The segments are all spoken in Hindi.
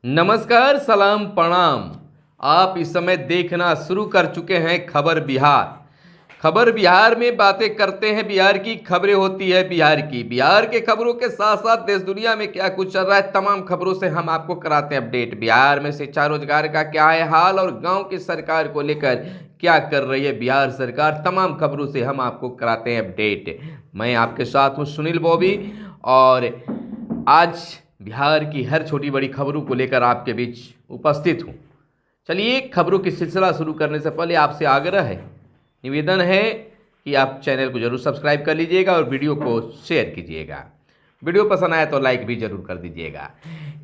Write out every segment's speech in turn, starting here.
नमस्कार, सलाम, प्रणाम। आप इस समय देखना शुरू कर चुके हैं खबर बिहार। खबर बिहार में बातें करते हैं, बिहार की खबरें होती है बिहार के खबरों के साथ साथ देश दुनिया में क्या कुछ चल रहा है तमाम खबरों से हम आपको कराते हैं अपडेट। बिहार में शिक्षा रोजगार का क्या है हाल और गांव की सरकार को लेकर क्या कर रही है बिहार सरकार, तमाम खबरों से हम आपको कराते हैं अपडेट। मैं आपके साथ हूं सुनील बॉबी और आज बिहार की हर छोटी बड़ी खबरों को लेकर आपके बीच उपस्थित हूँ। चलिए, खबरों की सिलसिला शुरू करने से पहले आपसे आग्रह है, निवेदन है कि आप चैनल को जरूर सब्सक्राइब कर लीजिएगा और वीडियो को शेयर कीजिएगा। वीडियो पसंद आया तो लाइक भी जरूर कर दीजिएगा।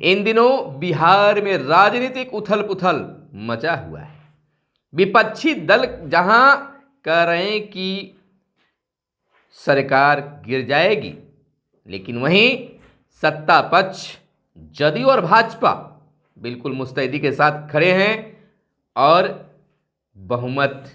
इन दिनों बिहार में राजनीतिक उथल पुथल मचा हुआ है। विपक्षी दल जहां कह रहे हैं कि सरकार गिर जाएगी, लेकिन वहीं सत्ता पक्ष जदयू और भाजपा बिल्कुल मुस्तैदी के साथ खड़े हैं और बहुमत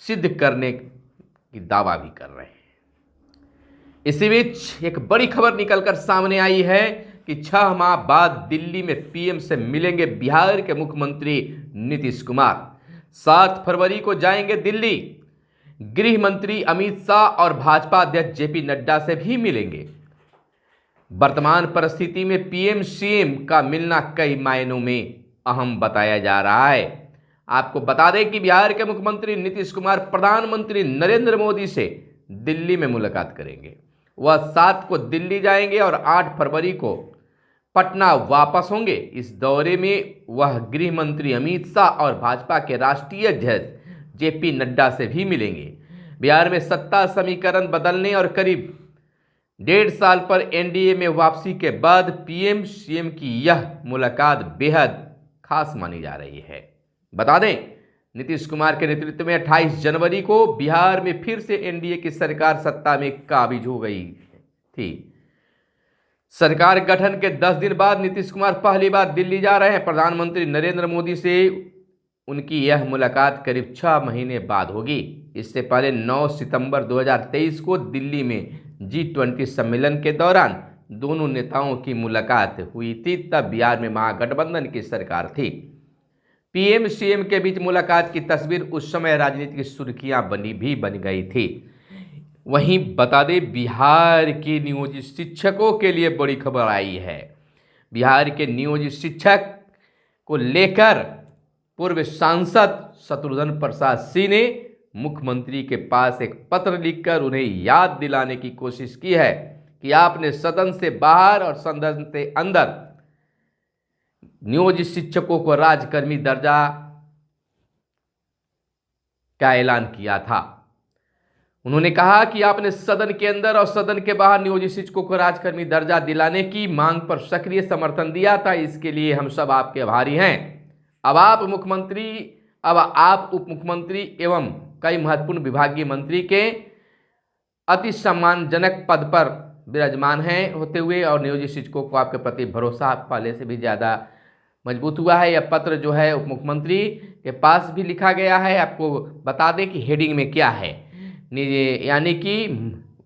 सिद्ध करने की दावा भी कर रहे हैं। इसी बीच एक बड़ी खबर निकलकर सामने आई है कि 6 माह बाद दिल्ली में पीएम से मिलेंगे बिहार के मुख्यमंत्री नीतीश कुमार। 7 फरवरी को जाएंगे दिल्ली। गृह मंत्री अमित शाह और भाजपा अध्यक्ष जेपी नड्डा से भी मिलेंगे। वर्तमान परिस्थिति में पीएम सीएम का मिलना कई मायनों में अहम बताया जा रहा है। आपको बता दें कि बिहार के मुख्यमंत्री नीतीश कुमार प्रधानमंत्री नरेंद्र मोदी से दिल्ली में मुलाकात करेंगे। वह 7 को दिल्ली जाएंगे और 8 फरवरी को पटना वापस होंगे। इस दौरे में वह गृह मंत्री अमित शाह और भाजपा के राष्ट्रीय अध्यक्ष जेपी नड्डा से भी मिलेंगे। बिहार में सत्ता समीकरण बदलने और करीब 1.5 साल पर एनडीए में वापसी के बाद पीएम सीएम की यह मुलाकात बेहद खास मानी जा रही है। बता दें, नीतीश कुमार के नेतृत्व में 28 जनवरी को बिहार में फिर से एनडीए की सरकार सत्ता में काबिज हो गई थी। सरकार गठन के 10 दिन बाद नीतीश कुमार पहली बार दिल्ली जा रहे हैं। प्रधानमंत्री नरेंद्र मोदी से उनकी यह मुलाकात करीब 6 महीने बाद होगी। इससे पहले 9 सितंबर 2023 को दिल्ली में G20 सम्मेलन के दौरान दोनों नेताओं की मुलाकात हुई थी। तब बिहार में महागठबंधन की सरकार थी। पीएम सीएम के बीच मुलाकात की तस्वीर उस समय राजनीतिक सुर्खियां बन गई थी। वहीं बता दें, बिहार के नियोजित शिक्षकों के लिए बड़ी खबर आई है। बिहार के नियोजित शिक्षक को लेकर पूर्व सांसद शत्रुघ्न प्रसाद सिंह ने मुख्यमंत्री के पास एक पत्र लिखकर उन्हें याद दिलाने की कोशिश की है कि आपने सदन से बाहर और सदन से अंदर नियोजित शिक्षकों को राजकर्मी दर्जा का ऐलान किया था। उन्होंने कहा कि आपने सदन के अंदर और सदन के बाहर नियोजित शिक्षकों को राजकर्मी दर्जा दिलाने की मांग पर सक्रिय समर्थन दिया था। इसके लिए हम सब आपके आभारी हैं। अब आप उप मुख्यमंत्री एवं कई महत्वपूर्ण विभागीय मंत्री के अति सम्मानजनक पद पर विराजमान हैं होते हुए और नियोजित शिक्षकों को आपके प्रति भरोसा पहले से भी ज़्यादा मजबूत हुआ है। यह पत्र जो है उप मुख्यमंत्री के पास भी लिखा गया है। आपको बता दें कि हेडिंग में क्या है, यानी कि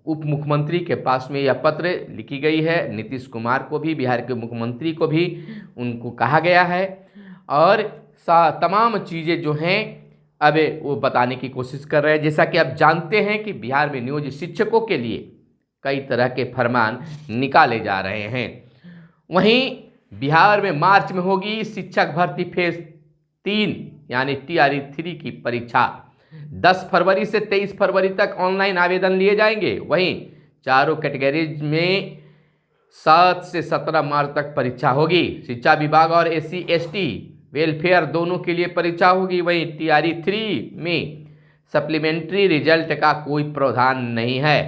उप मुख्यमंत्री के पास में यह पत्र लिखी गई है। नीतीश कुमार को भी, बिहार के मुख्यमंत्री को भी उनको कहा गया है और तमाम चीज़ें जो हैं अब वो बताने की कोशिश कर रहे हैं। जैसा कि आप जानते हैं कि बिहार में नियोजित शिक्षकों के लिए कई तरह के फरमान निकाले जा रहे हैं। वहीं बिहार में मार्च में होगी शिक्षक भर्ती फेज 3 यानी TRE 3 की परीक्षा। 10 फरवरी से 23 फरवरी तक ऑनलाइन आवेदन लिए जाएंगे। वहीं चारों कैटेगरीज में 7 से 17 मार्च तक परीक्षा होगी। शिक्षा विभाग और SC ST वेलफेयर दोनों के लिए परीक्षा होगी। वहीं TRE 3 में सप्लीमेंट्री रिजल्ट का कोई प्रावधान नहीं है।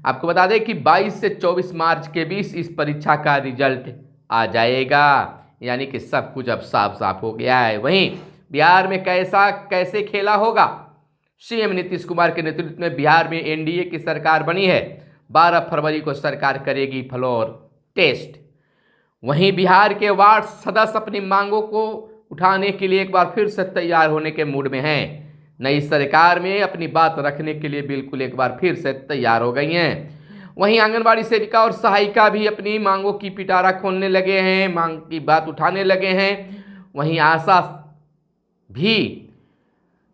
आपको बता दें कि 22 से 24 मार्च के बीच इस परीक्षा का रिजल्ट आ जाएगा, यानी कि सब कुछ अब साफ साफ हो गया है। वहीं बिहार में कैसे खेला होगा। सीएम नीतीश कुमार के नेतृत्व में बिहार में एनडीए की सरकार बनी है। 12 फरवरी को सरकार करेगी फ्लोर टेस्ट। वहीं बिहार के वार्ड सदस्य अपनी मांगों को उठाने के लिए एक बार फिर से तैयार होने के मूड में हैं। नई सरकार में अपनी बात रखने के लिए बिल्कुल एक बार फिर से तैयार हो गई हैं। वहीं आंगनबाड़ी सेविका और सहायिका भी अपनी मांगों की पिटारा खोलने लगे हैं, मांग की बात उठाने लगे हैं। वहीं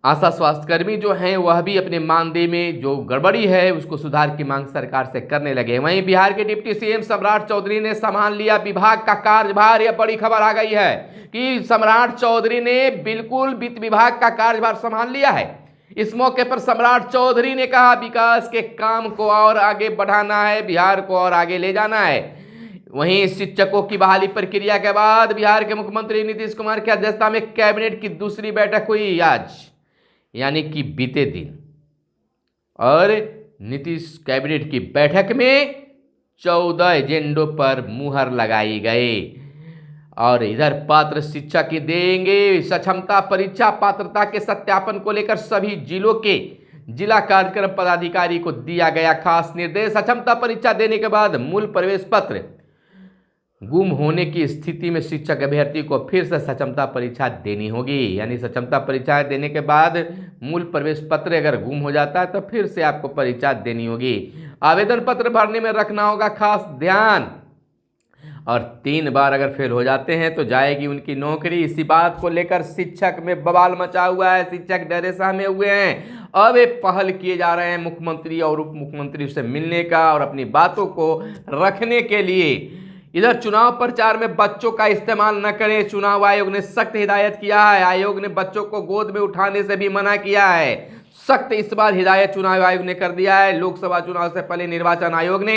आशा स्वास्थ्यकर्मी जो हैं वह भी अपने मानदेय में जो गड़बड़ी है उसको सुधार की मांग सरकार से करने लगे। वहीं बिहार के डिप्टी सीएम सम्राट चौधरी ने संभाल लिया विभाग का कार्यभार। यह बड़ी खबर आ गई है कि सम्राट चौधरी ने बिल्कुल वित्त विभाग का कार्यभार संभाल लिया है। इस मौके पर सम्राट चौधरी ने कहा विकास के काम को और आगे बढ़ाना है, बिहार को और आगे ले जाना है। वहीं शिक्षकों की बहाली प्रक्रिया के बाद बिहार के मुख्यमंत्री नीतीश कुमार की अध्यक्षता में कैबिनेट की दूसरी बैठक हुई आज, यानी कि बीते दिन, और नीतीश कैबिनेट की बैठक में 14 एजेंडों पर मुहर लगाई गई। और इधर पात्र शिक्षक ही देंगे सक्षमता परीक्षा। पात्रता के सत्यापन को लेकर सभी जिलों के जिला कार्यक्रम पदाधिकारी को दिया गया खास निर्देश। सक्षमता परीक्षा देने के बाद मूल प्रवेश पत्र गुम होने की स्थिति में शिक्षक अभ्यर्थी को फिर से सक्षमता परीक्षा देनी होगी। यानी सक्षमता परीक्षा देने के बाद मूल प्रवेश पत्र अगर गुम हो जाता है तो फिर से आपको परीक्षा देनी होगी। आवेदन पत्र भरने में रखना होगा खास ध्यान, और 3 बार अगर फेल हो जाते हैं तो जाएगी उनकी नौकरी। इसी बात को लेकर शिक्षक में बवाल मचा हुआ है, शिक्षक डरे सहमे हुए हैं। अब ये पहल किए जा रहे हैं मुख्यमंत्री और उप मुख्यमंत्री से मिलने का और अपनी बातों को रखने के लिए। इधर चुनाव प्रचार में बच्चों का इस्तेमाल न करें, चुनाव आयोग ने सख्त हिदायत किया है। आयोग ने बच्चों को गोद में उठाने से भी मना किया है। सख्त इस बार हिदायत चुनाव आयोग ने कर दिया है। लोकसभा चुनाव से पहले निर्वाचन आयोग ने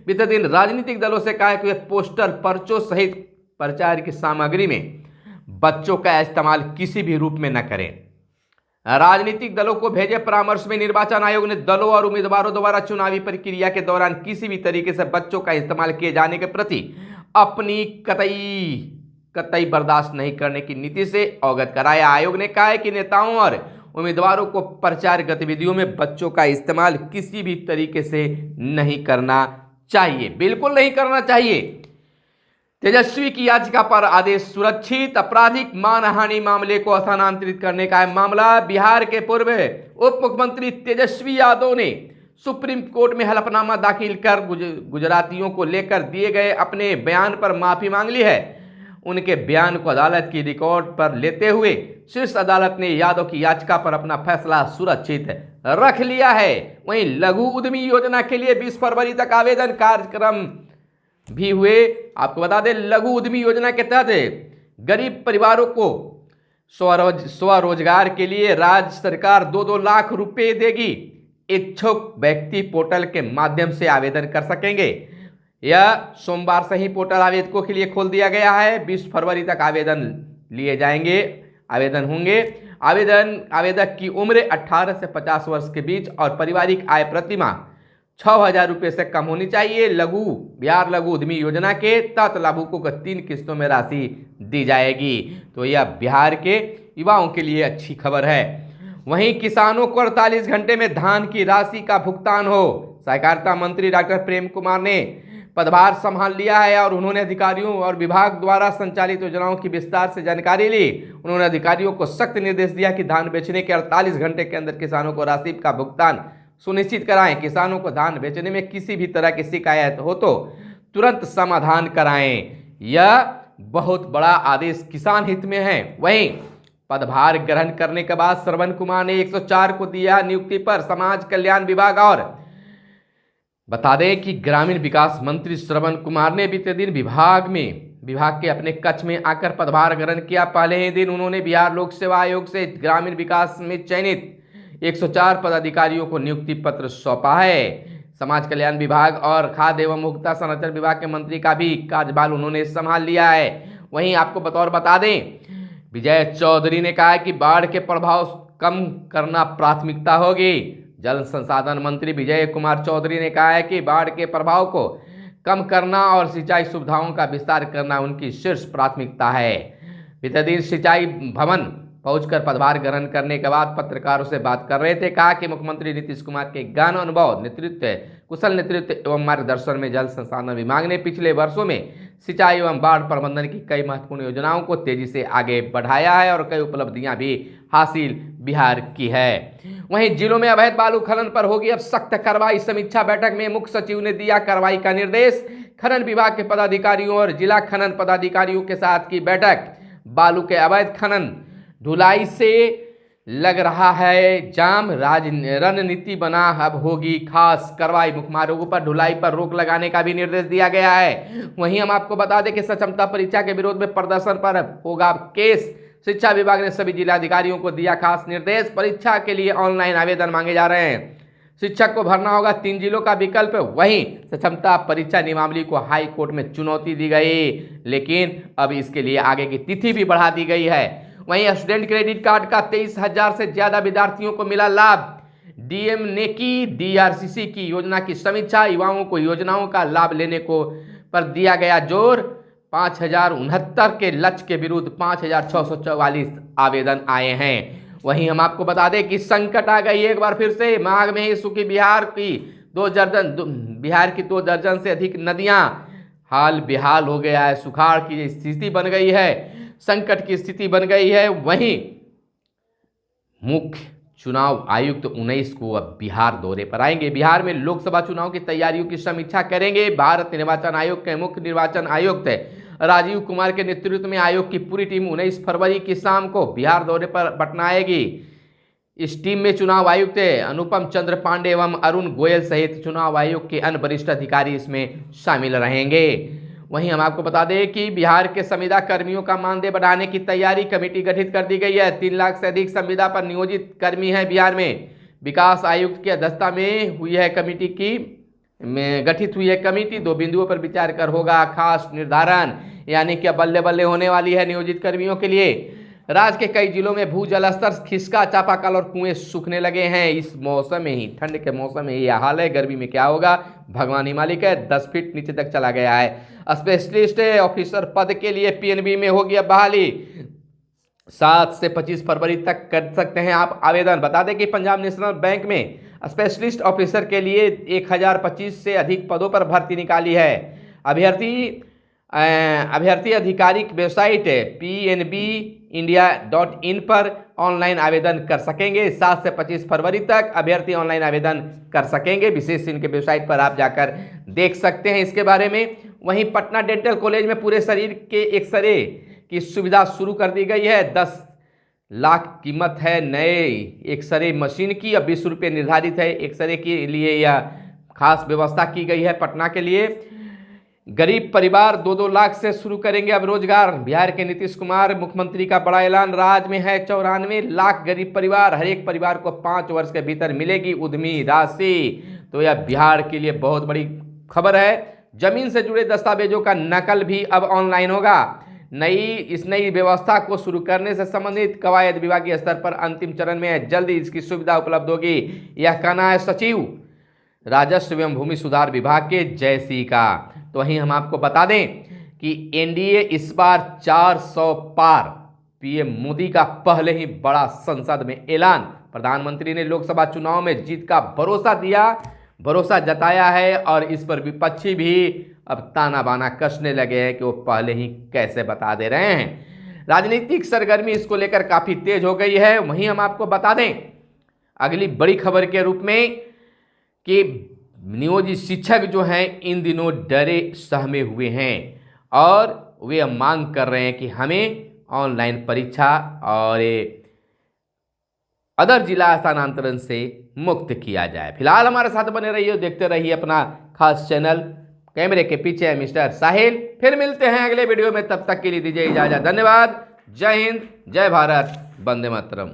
बीते दिन राजनीतिक दलों से कहा है कि वे पोस्टर, पर्चों सहित प्रचार की सामग्री में बच्चों का इस्तेमाल किसी भी रूप में न करें। राजनीतिक दलों को भेजे परामर्श में निर्वाचन आयोग ने दलों और उम्मीदवारों द्वारा चुनावी प्रक्रिया के दौरान किसी भी तरीके से बच्चों का इस्तेमाल किए जाने के प्रति अपनी कतई बर्दाश्त नहीं करने की नीति से अवगत कराया। आयोग ने कहा है कि नेताओं और उम्मीदवारों को प्रचार गतिविधियों में बच्चों का इस्तेमाल किसी भी तरीके से नहीं करना चाहिए, बिल्कुल नहीं करना चाहिए। तेजस्वी की याचिका पर आदेश सुरक्षित। आपराधिक मानहानि मामले को स्थानांतरित करने का है मामला। बिहार के पूर्व उप मुख्यमंत्री तेजस्वी यादव ने सुप्रीम कोर्ट में हलफनामा दाखिल कर गुजरातियों को लेकर दिए गए अपने बयान पर माफी मांग ली है। उनके बयान को अदालत की रिकॉर्ड पर लेते हुए शीर्ष अदालत ने यादव की याचिका पर अपना फैसला सुरक्षित रख लिया है। वहीं लघु उद्यमी योजना के लिए 20 फरवरी तक आवेदन कार्यक्रम भी हुए। आपको बता दें, लघु उद्यमी योजना के तहत गरीब परिवारों को स्वरोजगार के लिए राज्य सरकार 2-2 लाख रुपए देगी। इच्छुक व्यक्ति पोर्टल के माध्यम से आवेदन कर सकेंगे। यह सोमवार से ही पोर्टल आवेदकों के लिए खोल दिया गया है। 20 फरवरी तक आवेदन लिए जाएंगे, आवेदन होंगे। आवेदक की उम्र 18 से 50 वर्ष के बीच और पारिवारिक आय प्रति माह 6,000 रुपये से कम होनी चाहिए। बिहार लघु उद्यमी योजना के तहत लाभुकों को 3 किस्तों में राशि दी जाएगी। तो यह बिहार के युवाओं के लिए अच्छी खबर है। वहीं किसानों को 48 घंटे में धान की राशि का भुगतान हो। सहकारिता मंत्री डॉक्टर प्रेम कुमार ने पदभार संभाल लिया है और उन्होंने अधिकारियों और विभाग द्वारा संचालित योजनाओं की विस्तार से जानकारी ली। उन्होंने अधिकारियों को सख्त निर्देश दिया कि धान बेचने के 48 घंटे के अंदर किसानों को राशि का भुगतान सुनिश्चित कराएं। किसानों को धान बेचने में किसी भी तरह की शिकायत हो तो तुरंत समाधान कराएं। यह बहुत बड़ा आदेश किसान हित में है। वहीं पदभार ग्रहण करने के बाद श्रवण कुमार ने 104 को दिया नियुक्ति पर समाज कल्याण विभाग। और बता दें कि ग्रामीण विकास मंत्री श्रवण कुमार ने बीते दिन विभाग के अपने कक्ष में आकर पदभार ग्रहण किया। पहले ही दिन उन्होंने बिहार लोक सेवा आयोग से ग्रामीण विकास में चयनित 104 पदाधिकारियों को नियुक्ति पत्र सौंपा है। समाज कल्याण विभाग और खाद्य एवं उपभोक्ता संरक्षण विभाग के मंत्री का भी कार्यभार उन्होंने संभाल लिया है। वहीं आपको बता दें, विजय चौधरी ने कहा कि बाढ़ के प्रभाव कम करना प्राथमिकता होगी। जल संसाधन मंत्री विजय कुमार चौधरी ने कहा है कि बाढ़ के प्रभाव को कम करना और सिंचाई सुविधाओं का विस्तार करना उनकी शीर्ष प्राथमिकता है। बीते दिन सिंचाई भवन पहुंचकर पदभार ग्रहण करने के बाद पत्रकारों से बात कर रहे थे। कहा कि मुख्यमंत्री नीतीश कुमार के ज्ञान, अनुभव, कुशल नेतृत्व एवं मार्गदर्शन में जल संसाधन विभाग ने पिछले वर्षों में सिंचाई एवं बाढ़ प्रबंधन की कई महत्वपूर्ण योजनाओं को तेजी से आगे बढ़ाया है और कई उपलब्धियां भी हासिल बिहार की है। वहीं जिलों में अवैध बालू खनन पर होगी अब सख्त कार्रवाई। समीक्षा बैठक में मुख्य सचिव ने दिया कार्रवाई का निर्देश। खनन विभाग के पदाधिकारियों और जिला खनन पदाधिकारियों के साथ की बैठक। बालू के अवैध खनन ढुलाई से लग रहा है जाम, रणनीति बना अब होगी खास कार्रवाई। मुख्य मार्गों पर ढुलाई पर रोक लगाने का भी निर्देश दिया गया है। वहीं हम आपको बता दें कि सक्षमता परीक्षा के विरोध में प्रदर्शन पर होगा केस। शिक्षा विभाग ने सभी जिलाधिकारियों को दिया खास निर्देश। परीक्षा के लिए ऑनलाइन आवेदन मांगे जा रहे हैं। शिक्षक को भरना होगा 3 जिलों का विकल्प। वहीं सक्षमता परीक्षा नियमावली को हाई कोर्ट में चुनौती दी गई, लेकिन अब इसके लिए आगे की तिथि भी बढ़ा दी गई है। वहीं स्टूडेंट क्रेडिट कार्ड का 23,000 से ज्यादा विद्यार्थियों को मिला लाभ। डीएम ने की डीआरसीसी की योजना की समीक्षा। युवाओं को योजनाओं का लाभ लेने को पर दिया गया जोर। 5,069 के लक्ष्य के विरुद्ध 5,644 आवेदन आए हैं। वहीं हम आपको बता दें कि संकट आ गई एक बार फिर से। माघ में ही सूखी बिहार की 2 दर्जन से अधिक नदियां हाल बेहाल हो गया है। सुखाड़ की स्थिति बन गई है, संकट की स्थिति बन गई है। वहीं मुख्य चुनाव आयुक्त 19 को अब बिहार दौरे पर आएंगे। बिहार में लोकसभा चुनाव की तैयारियों की समीक्षा करेंगे। भारत निर्वाचन आयोग के मुख्य निर्वाचन आयुक्त राजीव कुमार के नेतृत्व में आयोग की पूरी टीम 19 फरवरी की शाम को बिहार दौरे पर पटना आएगी। इस टीम में चुनाव आयुक्त अनुपम चंद्र पांडे एवं अरुण गोयल सहित चुनाव आयोग के अन्य वरिष्ठ अधिकारी इसमें शामिल रहेंगे। वहीं हम आपको बता दें कि बिहार के संविदा कर्मियों का मानदेय बढ़ाने की तैयारी कमेटी गठित कर दी गई है। 3 लाख से अधिक संविदा पर नियोजित कर्मी हैं बिहार में। विकास आयुक्त की अध्यक्षता में हुई है कमेटी गठित हुई है कमेटी। 2 बिंदुओं पर विचार कर होगा खास निर्धारण, यानी कि बल्ले बल्ले होने वाली है नियोजित कर्मियों के लिए। राज्य के कई जिलों में भूजल स्तर खिसका, चापाकल और कुएं सूखने लगे हैं। इस मौसम में ही, ठंड के मौसम में यह हाल है। गर्मी में क्या होगा भगवान ही मालिक है। 10 फीट नीचे तक चला गया है। स्पेशलिस्ट ऑफिसर पद के लिए पीएनबी में होगी अब बहाली। 7 से 25 फरवरी तक कर सकते हैं आप आवेदन। बता दें कि पंजाब नेशनल बैंक में स्पेशलिस्ट ऑफिसर के लिए 1025 से अधिक पदों पर भर्ती निकाली है। अभ्यर्थी आधिकारिक वेबसाइट pnbindia.in पर ऑनलाइन आवेदन कर सकेंगे। 7 से 25 फरवरी तक अभ्यर्थी ऑनलाइन आवेदन कर सकेंगे। विशेष इनके वेबसाइट पर आप जाकर देख सकते हैं इसके बारे में। वहीं पटना डेंटल कॉलेज में पूरे शरीर के एक्सरे की सुविधा शुरू कर दी गई है। 10 लाख कीमत है नए एक्सरे मशीन की। अब 20 रुपये निर्धारित है एक्सरे के लिए। यह खास व्यवस्था की गई है पटना के लिए। गरीब परिवार 2-2 लाख से शुरू करेंगे अब रोजगार। बिहार के नीतीश कुमार मुख्यमंत्री का बड़ा ऐलान। राज्य में है 94 लाख गरीब परिवार। हर एक परिवार को 5 वर्ष के भीतर मिलेगी उद्यमी राशि। तो यह बिहार के लिए बहुत बड़ी खबर है। जमीन से जुड़े दस्तावेजों का नकल भी अब ऑनलाइन होगा। इस नई व्यवस्था को शुरू करने से संबंधित कवायद विभागीय स्तर पर अंतिम चरण में है। जल्दी इसकी सुविधा उपलब्ध होगी, यह कहना है सचिव राजस्व एवं भूमि सुधार विभाग के जयसी का। तो वहीं हम आपको बता दें कि एनडीए इस बार 400 पार। पीएम मोदी का पहले ही बड़ा संसद में ऐलान। प्रधानमंत्री ने लोकसभा चुनाव में जीत का भरोसा जताया है और इस पर विपक्षी भी अब ताना बाना कसने लगे हैं कि वो पहले ही कैसे बता दे रहे हैं। राजनीतिक सरगर्मी इसको लेकर काफी तेज हो गई है। वहीं हम आपको बता दें अगली बड़ी खबर के रूप में कि नियोजित शिक्षक जो हैं इन दिनों डरे सहमे हुए हैं और वे मांग कर रहे हैं कि हमें ऑनलाइन परीक्षा और अदर जिला स्थानांतरण से मुक्त किया जाए। फिलहाल हमारे साथ बने रहिए, देखते रहिए अपना खास चैनल। कैमरे के पीछे है मिस्टर साहिल। फिर मिलते हैं अगले वीडियो में, तब तक के लिए दीजिए इजाजत। धन्यवाद। जय हिंद, जय भारत, वंदे मातरम।